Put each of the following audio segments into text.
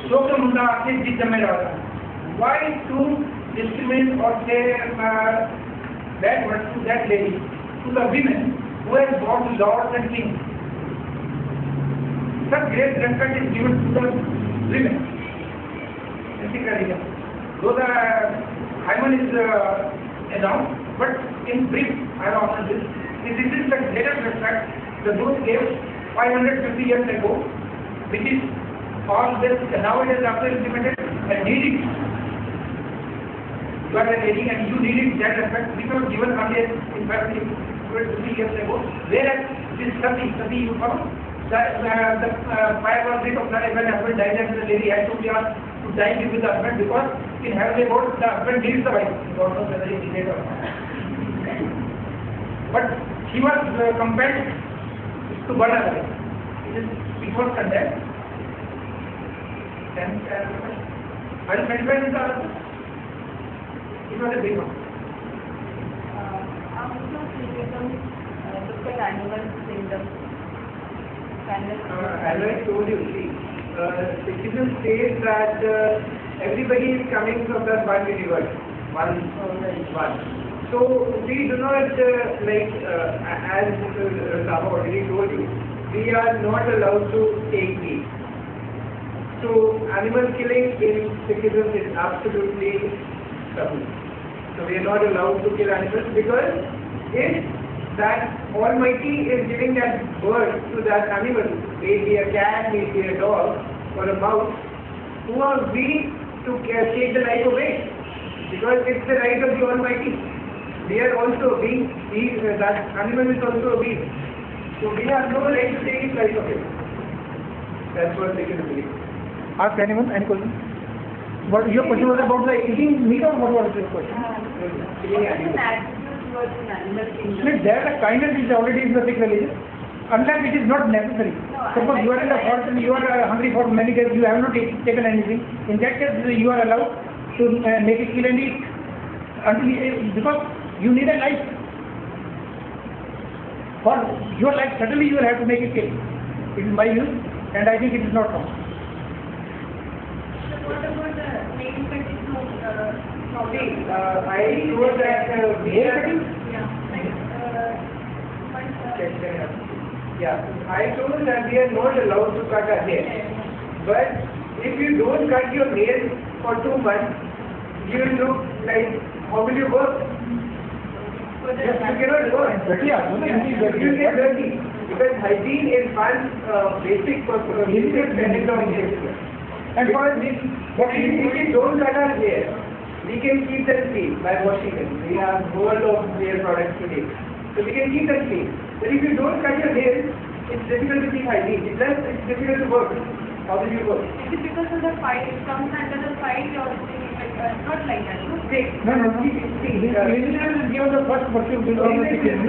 So the मुद्दा आपसे जिस समय रहा why to discriminate or say that word to that lady, to the women who have born lords and kings? Such great respect is given to the women. Though the hymen is announced, but in brief, I have often this. This is the greatest respect the Guru gave 550 years ago, which is all this nowadays after implemented and needing. You are a lady and you needed that respect which was given earlier in fact 50 years ago. Whereas this sati you follow, the fire was lit of the when husband died and the lady had to be asked to die with the husband because in heavenly world the husband needs the wife. God knows whether he needed or not. But he was compelled to burn away. It was condemned. And are you satisfied with the answer? It was a big one. Also, Sikhism look at animal kingdom. As I told you, see, Sikhism says that everybody is coming from the one universe, one. So we do not as Randhawa already told you, we are not allowed to take meat. So animal killing in Sikhism is absolutely taboo. So we are not allowed to kill animals because if that Almighty is giving that birth to that animal, may it be a cat, may it be a dog or a mouse, who are we to take the life away? Because it's the right of the Almighty. We are also beings, that animal is also a being. So we have no right to take his life away. That's what they can believe. Ask anyone, any question? What your question was about the eating meat or what was your question? Killing animals. There the kindness is already in the Sikh religion, unless it is not necessary. Suppose you are in the forest and you are hungry for many days, you have not taken anything. In that case, you are allowed to make it kill and eat because you need a life. For your life, certainly you will have to make it kill. It is my view, and I think it is not wrong. What about the nail cutting? See, I told that we are. I told that we are not allowed to cut our hair. But if you don't cut your nails for 2 months, you will look like, how will you work? You cannot work. You will get dirty. Because hygiene is one basic and for this, if we don't cut our hair, we can keep them clean by washing them. We have world of hair products today. So we can keep them clean. But if you don't cut your hair, it's difficult to keep hygiene. It's difficult to work. How will you work? Is it because of the fight? It comes under the fight or not like that? No. Religion is given the first virtue of Sikhism.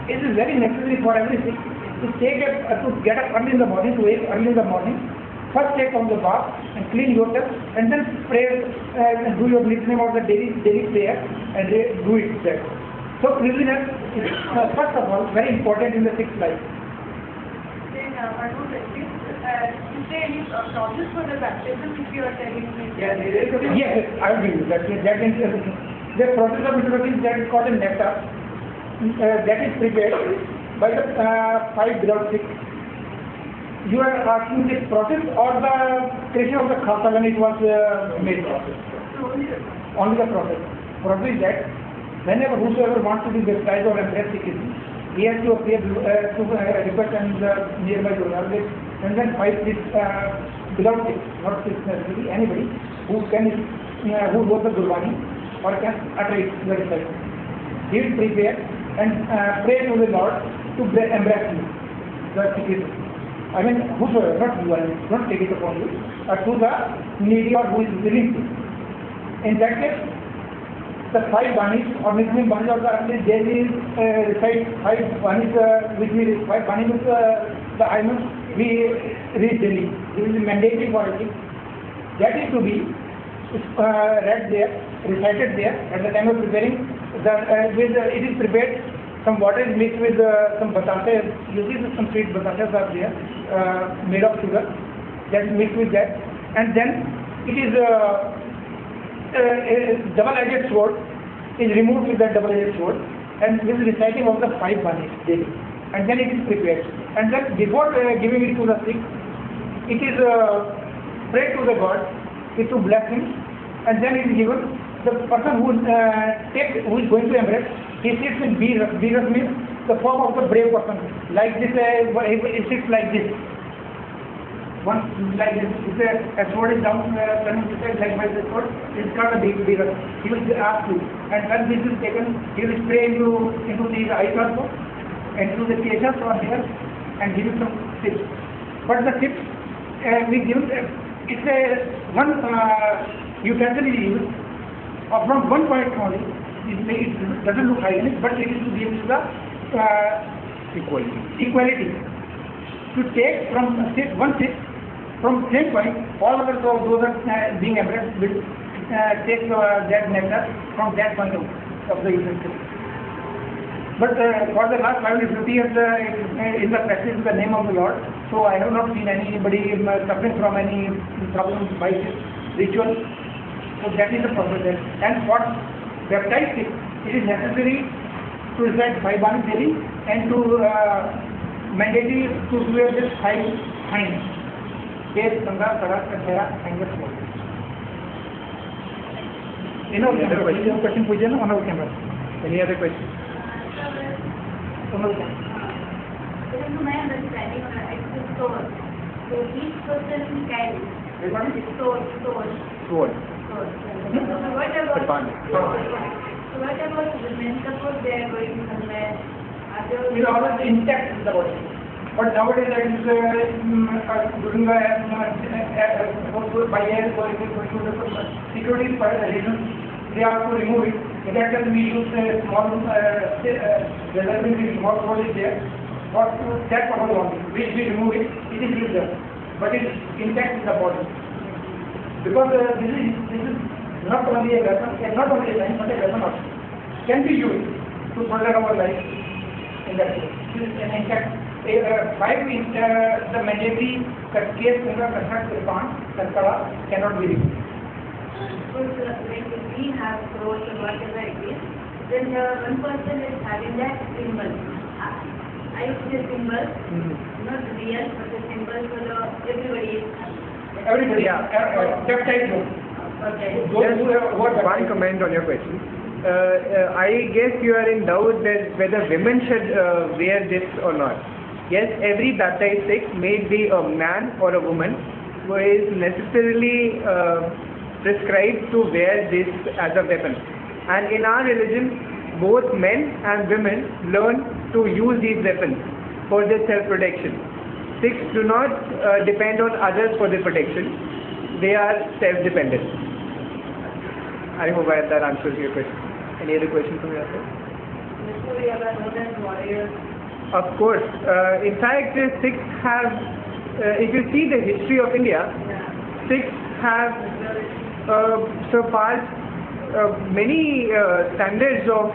It is very necessary for every Sikh to get up early in the morning, to wake early in the morning. First take on the bath and clean yourself, and then pray and do your listening of the daily prayer and do it there. So cleanliness is first of all very important in the Sikh life. Then one more question. Is there any process for the baptism if you are telling me? Yes, I will give you that. The process of introduction that is called a nectar. That is prepared by the 5 beloved Sikhs. You are asking this process or the creation of the khasa when it was made process? Only the process. Process is that whenever whosoever wants to be baptized or embrace Sikhism, he has to appear to request and nearby Guru, and then 5 beloved Sikhs, not Sikhs necessarily, anybody who knows the Gurbani or can utter it very well. He will prepare and pray to the Lord to embrace you, the Sikhism. I mean, whosoever, not you, don't take it upon you, to the needy or who is willing to. In that case, the 5 banis or Muslim banis or the daily recite 5 banis, which we 5 banis with the Ajmer, we read daily. It is mandatory for us. That is to be read there, recited there at the time of preparing. It is prepared. Some water is mixed with some batata. Usually some sweet batatas are there, made of sugar. that mixed with that, and then it is a double-edged sword is removed with that double-edged sword, and with reciting of the 5 banis daily, and then it is prepared. And then before giving it to the Sikh, it is prayed to the God, is to bless him, and then it is given. The person who is going to embrace, he sits in Biras means the form of the brave person, like this, he sits like this. One like this, if a sword is down, turning to side like by the sword, it's called a Biras. He will ask you, and when this is taken, he will spray into the eyes also, and into the faces or here, and give you some tips. But the tips we give, it's a one utensil is used from one point only. It doesn't look hygienic, but it is to give the equality. To take from one stick, from same point, all of those are being embraced will take that nectar from that point of the utensil. But for the last 550 years in the practice in the name of the Lord, so I have not seen anybody suffering from any problems by this ritual. So that is the process there. And for baptized Sikh, it is necessary to recite 5 banis daily and to mandatory to wear this 5 signs: Face, Sangha, Sada, Kathera, and the sword. Question pujan on our camera. Any other questions? According to my understanding, it's a sword. So each person carries sword. Sword. So what about women? Suppose they are going somewhere. It is always intact in the body. But nowadays that is during the by air security reasons, they have to remove it. In that case, we use a small small sword is there. For that purpose only, we remove it. It is used there, but it is intact in the body. Because this is not only a weapon, not only a knife, but a weapon also. Can be used to protect our life in that way. This is an intact. 5 is the mandatory case Singha, Kashat, Kirpan, Kankara cannot be removed. Because when we have swords or whatever it is, then one person is having that symbol. I use the symbol, not real, but the symbol for everybody is having. Everybody, baptized one. Okay. One comment on your question. I guess you are in doubt that whether women should wear this or not. Yes, every baptized Sikh, may it be a man or a woman, who is necessarily prescribed to wear this as a weapon. And in our religion, both men and women learn to use these weapons for their self-protection. Sikhs do not depend on others for their protection. They are self-dependent. I hope that answers your question. Any other questions from your side? Of course. In fact, Sikhs have, if you see the history of India, Sikhs have surpassed many standards of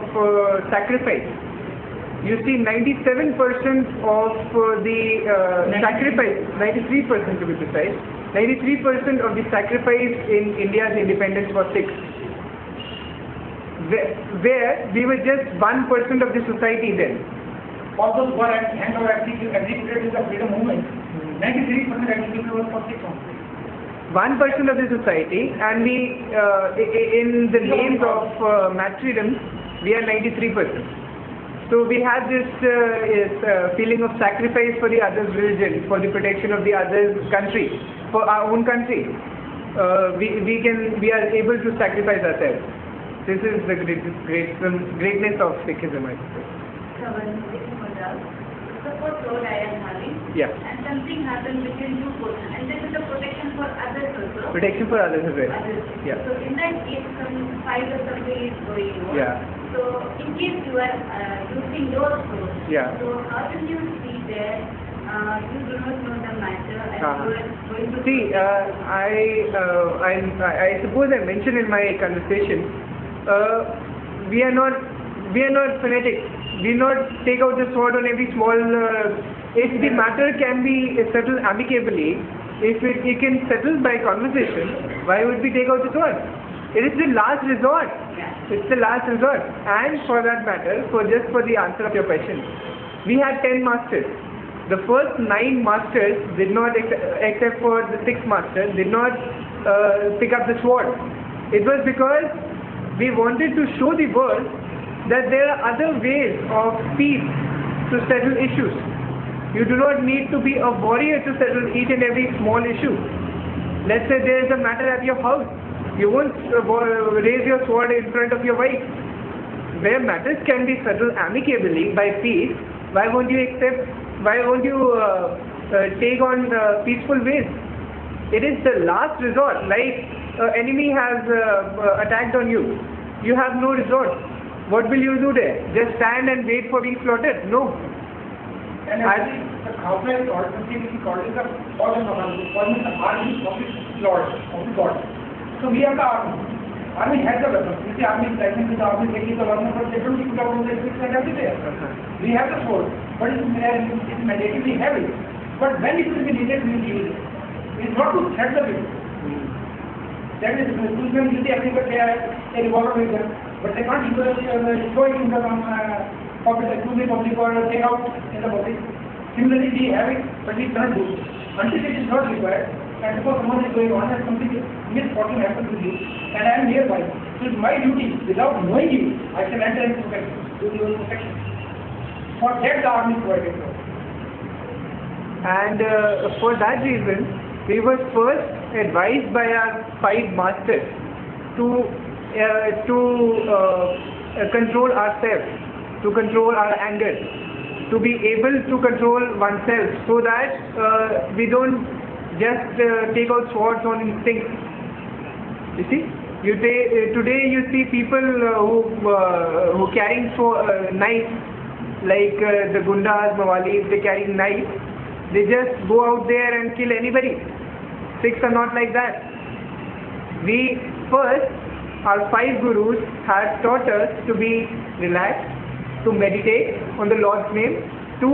sacrifice. You see, 97% of the sacrifice, 93% to be precise, 93% of the sacrifice in India's independence was Sikhs. Where we were just 1% of the society then. All those who are executed in the freedom movement, 93% executed was for Sikhs. 1% of the society, and we, in the names of martyrdom, we are 93%. So we have this feeling of sacrifice for the other's religion, for the protection of the other's country, for our own country. We are able to sacrifice ourselves. This is the greatness of Sikhism, I suppose. Suppose sword I am having, and something happens between two people, and this is the protection for others also. Protection for others as well. Yeah. So in that case, some fight or something is going on. Yeah. So in case you are using your sword, so how do you see there? You do not know the matter, and you are going to. See, I suppose I mentioned in my conversation, we are not fanatics. We do not take out the sword on every small. If the matter can be settled amicably, if it can settle by conversation, why would we take out the sword? It is the last resort. It's the last resort. And for that matter, for the answer of your question, we had 10 masters. The first 9 masters did not, except for the 6th master, did not pick up the sword. It was because we wanted to show the world that there are other ways of peace to settle issues. You do not need to be a warrior to settle each and every small issue. Let's say there is a matter at your house. You won't raise your sword in front of your wife. Where matters can be settled amicably by peace, why won't you take on peaceful ways? It is the last resort. Like enemy has attacked on you. You have no resort. What will you do there? Just stand and wait for being slaughtered? No. And actually, the Khawsa is called, the God of the army of the Lord, of the God. So we have the army. Army has the weapons. You see, army is present with the army, taking the weapons, but they don't keep the weapons, they fix and everywhere. We have the sword, but it's mandatorily heavy. But when it will be needed, we will use it. It is not to threat the people. That is, Muslims usually everybody they have a revolver with them, but they can't show it in the public or take out in the public. Similarly, we have it, but we cannot do it. Until it is not required, and suppose someone is going on and something misfortune happens with you, and I am nearby, so it's my duty, without knowing you, I shall enter into protection. For that the army is provided for. And for that reason, we were first advised by our 5 masters to control ourselves, to control our anger, to be able to control oneself, so that we don't just take out swords on instinct. You see, today you see people who carrying knives, like the gundas, mawalis, they carry knives. They just go out there and kill anybody. Sikhs are not like that. We first, our 5 gurus had taught us to be relaxed, to meditate on the Lord's name, to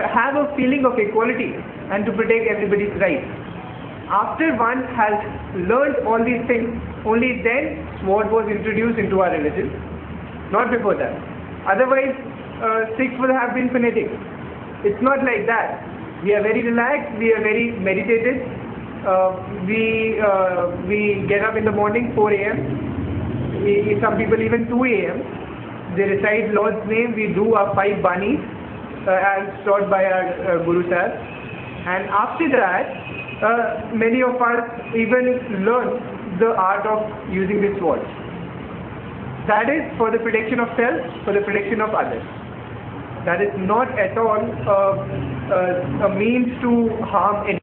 have a feeling of equality and to protect everybody's rights. After one has learned all these things, only then sword was introduced into our religion, not before that. Otherwise, Sikhs would have been fanatic. It's not like that. We are very relaxed, we are very meditated. We get up in the morning 4 a.m. Some people even 2 a.m. They recite Lord's name. We do our 5 banis as taught by our Guru Sahib. And after that, many of us even learn the art of using this sword. That is for the protection of self, for the protection of others. That is not at all a means to harm anyone.